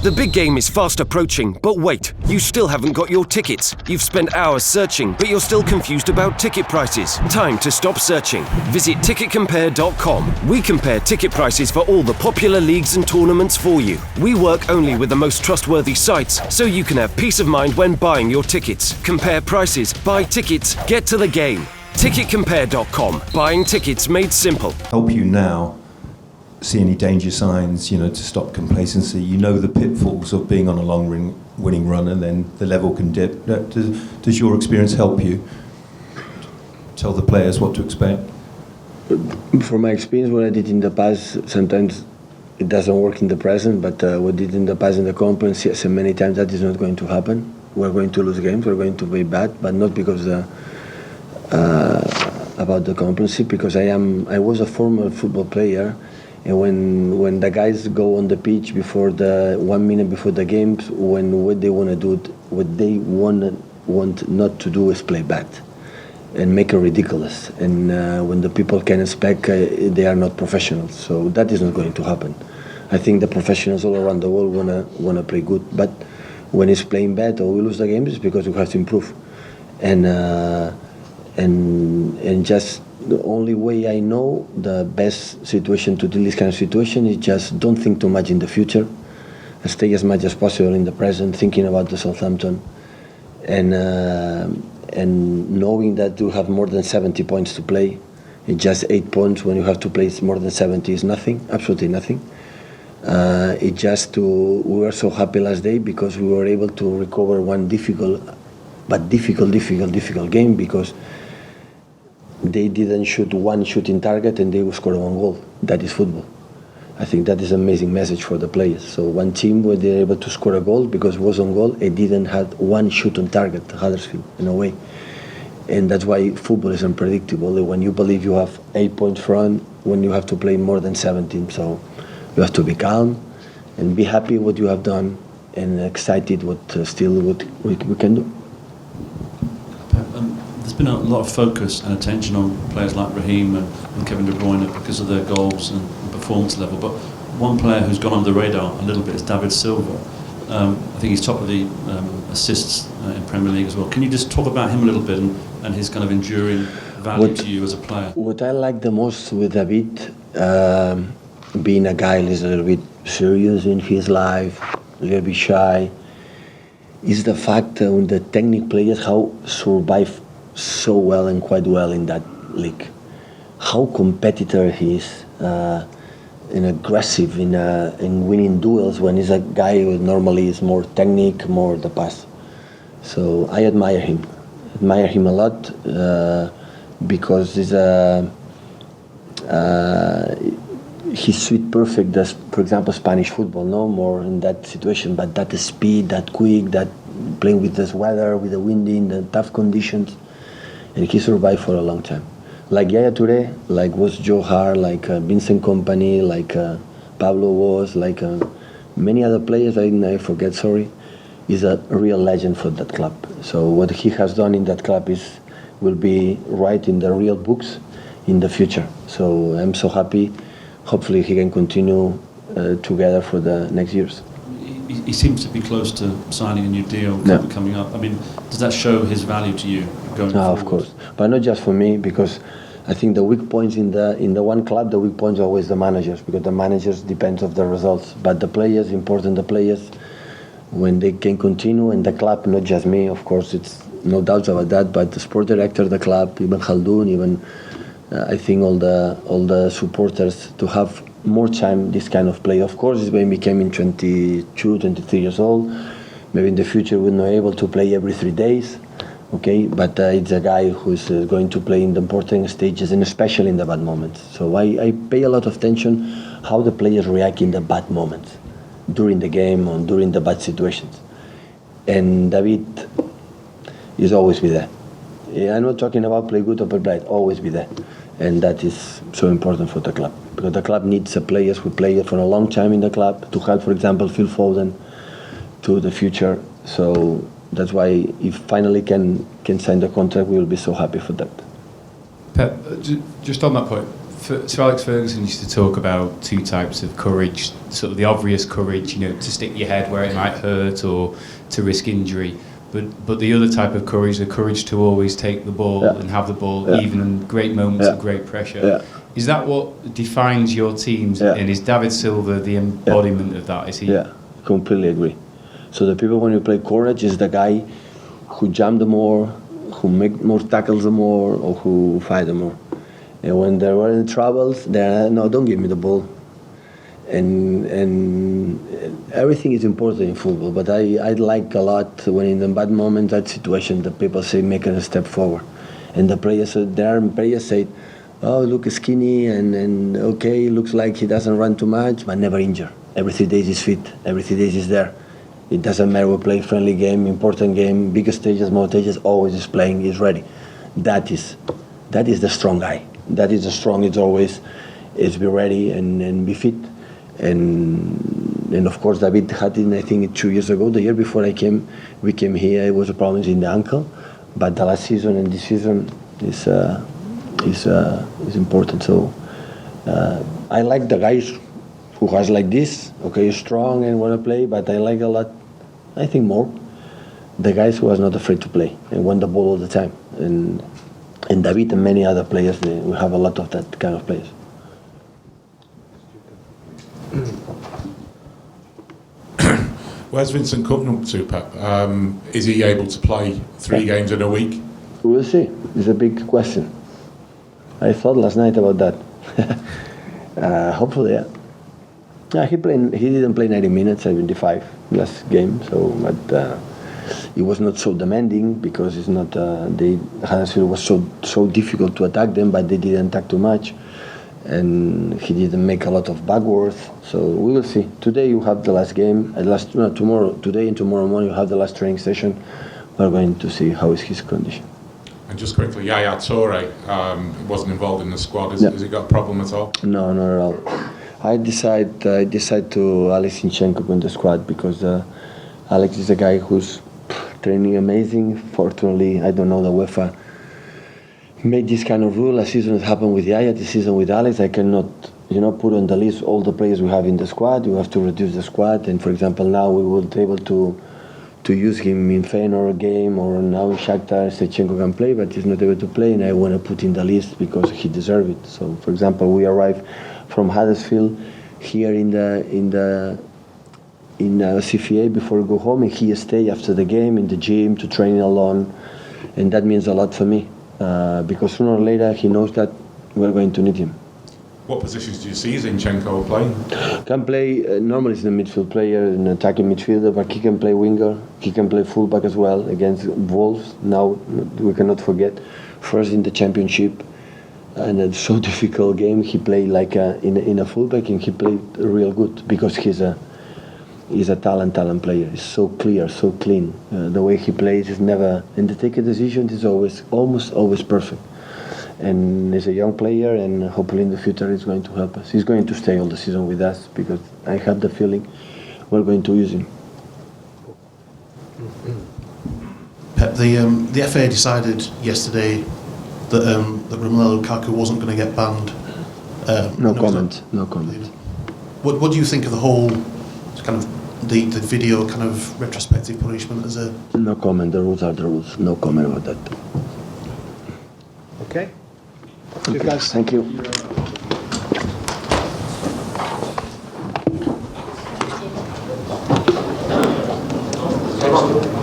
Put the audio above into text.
The big game is fast approaching, but wait, you still haven't got your tickets. You've spent hours searching, but you're still confused about ticket prices. Time to stop searching. Visit ticketcompare.com. We compare ticket prices for all the popular leagues and tournaments for you. We work only with the most trustworthy sites, so you can have peace of mind when buying your tickets. Compare prices, buy tickets, get to the game. Ticketcompare.com. Buying tickets made simple. Help you now see any danger signs, to stop complacency. You know the pitfalls of being on a long winning run, and then the level can dip. Does your experience help you tell the players what to expect? From my experience, what I did in the past, sometimes it doesn't work in the present, but what I did in the past in the conference, yes, and many times that is not going to happen. We're going to lose games, we're going to be bad, but not because about the competency, because I was a former football player. And when the guys go on the pitch before 1 minute before the games, what they want to do, what they want not to do is play bad and make it ridiculous. And when the people can expect, they are not professionals. So that is not going to happen. I think the professionals all around the world wanna play good. But when it's playing bad or we lose the games, it's because we have to improve. And just the only way I know the best situation to deal with this kind of situation is just don't think too much in the future. Stay as much as possible in the present, thinking about the Southampton, and knowing that you have more than 70 points to play. It's just 8 points when you have to play more than 70 is nothing, absolutely nothing. We were so happy last day because we were able to recover one difficult game, because they didn't shoot one shooting target and they scored one goal. That is football. I think that is an amazing message for the players. So one team where they're able to score a goal because it was on goal, it didn't have one shoot on target, Huddersfield, in a way. And that's why football is unpredictable. When you believe you have 8 points front, when you have to play more than 17. So you have to be calm and be happy what you have done and excited what we can do. There's been a lot of focus and attention on players like Raheem and Kevin De Bruyne because of their goals and performance level, but one player who's gone under the radar a little bit is David Silva. I think he's top of the assists in Premier League as well. Can you just talk about him a little bit and his kind of enduring value to you as a player? What I like the most with David, being a guy who's a little bit serious in his life, a little bit shy, is the fact that the technical players how survive so well and quite well in that league. How competitor he is, and aggressive in winning duels when he's a guy who normally is more technique, more the pass. So I admire him a lot because he's sweet perfect. That's, for example, Spanish football, no more in that situation, but that speed, that quick, that playing with this weather, with the wind in the tough conditions. And he survived for a long time. Like Yaya Touré, like was Joe Hart, like Vincent Kompany, like Pablo was, like many other players, I forget, sorry, is a real legend for that club. So what he has done in that club will be right in the real books in the future. So I'm so happy. Hopefully he can continue together for the next years. He seems to be close to signing a new deal coming up. I mean, does that show his value to you going forward? Of course, but not just for me, because I think the weak points in the one club, the weak points are always the managers, because the managers depends of the results. But the players, important the players, when they can continue, and the club, not just me, of course, it's no doubts about that, but the sport director of the club, even Khaldoon, even I think all the supporters to have more time this kind of play. Of course, when he became 22, 23 years old, maybe in the future we're not able to play every 3 days, okay? But it's a guy who's going to play in the important stages and especially in the bad moments. So I pay a lot of attention how the players react in the bad moments, during the game or during the bad situations. And David is always be there. I'm not talking about play good or play bad, always be there. And that is so important for the club, because the club needs players who play for a long time in the club to help, for example, Phil Foden to the future. So that's why if finally can sign the contract, we will be so happy for that. Pep, just on that point, Sir Alex Ferguson used to talk about two types of courage, sort of the obvious courage, to stick your head where it might hurt or to risk injury. But the other type of courage, the courage to always take the ball and have the ball even in great moments of great pressure. Yeah. Is that what defines your teams? And is David Silva the embodiment of that? Is he? Yeah, completely agree. So the people when you play courage is the guy who jump the more, who make more tackles the more, or who fight the more. And when they were in troubles, they're no, don't give me the ball. And everything is important in football, but I like a lot when in the bad moment, that situation, the people say making a step forward. And the players, there are players say, oh, look skinny, and okay, looks like he doesn't run too much, but never injured. Every 3 days he's fit, every 3 days he's there. It doesn't matter, we play friendly game, important game, bigger stages, small stages, always is playing, he's ready. That is the strong guy. That is the strong, it's always is be ready and be fit. And of course David had it, I think 2 years ago, the year before we came here, it was a problem in the ankle, but the last season and this season is important. So I like the guys who has like this, okay, strong and want to play, but I like a lot, I think more, the guys who are not afraid to play and want the ball all the time. And David and many other players, we have a lot of that kind of players. Where's Vincent Kompany up to, Pep? Is he able to play 3 games in a week? We'll see. It's a big question. I thought last night about that. Hopefully, yeah. Yeah, he didn't play 90 minutes, 75 last game. So, but it was not so demanding because it's not. Huddersfield was so difficult to attack them, but they didn't attack too much, and he didn't make a lot of backwards. So we will see. Today you have the last game. Tomorrow, today and tomorrow morning you have the last training session. We're going to see how is his condition. And just quickly, Yaya Toure wasn't involved in the squad. Has he got a problem at all? No, not at all. I decide to Alex Zinchenko in the squad because Alex is a guy who's training amazing. Fortunately, I don't know the UEFA made this kind of rule. Last season it happened with Yaya. This season with Alex, I cannot put on the list all the players we have in the squad. You have to reduce the squad. And for example, now we will be able to use him in Feyenoord game, or now in Shakhtar, Zinchenko can play, but he's not able to play, and I want to put in the list because he deserves it. So, for example, we arrived from Huddersfield here in CFA before we go home, and he stay after the game in the gym to train alone, and that means a lot for me because sooner or later he knows that we're going to need him. What positions do you see Zinchenko playing? Can play, normally he's a midfield player, an attacking midfielder, but he can play winger, he can play fullback as well against Wolves. Now, we cannot forget, first in the championship, and it's so difficult game, he played like in a fullback, and he played real good because he's a talent player. He's so clear, so clean. The way he plays is never, and to take a decision is almost always perfect. And he's a young player, and hopefully in the future he's going to help us. He's going to stay all the season with us because I have the feeling we're going to use him. Pep, the FA decided yesterday that Romelu Lukaku wasn't going to get banned. No comment. What do you think of the whole kind of the video kind of retrospective punishment as a? No comment. The rules are the rules. No comment about that. Okay. Okay. Guys. Thank you. Thank you.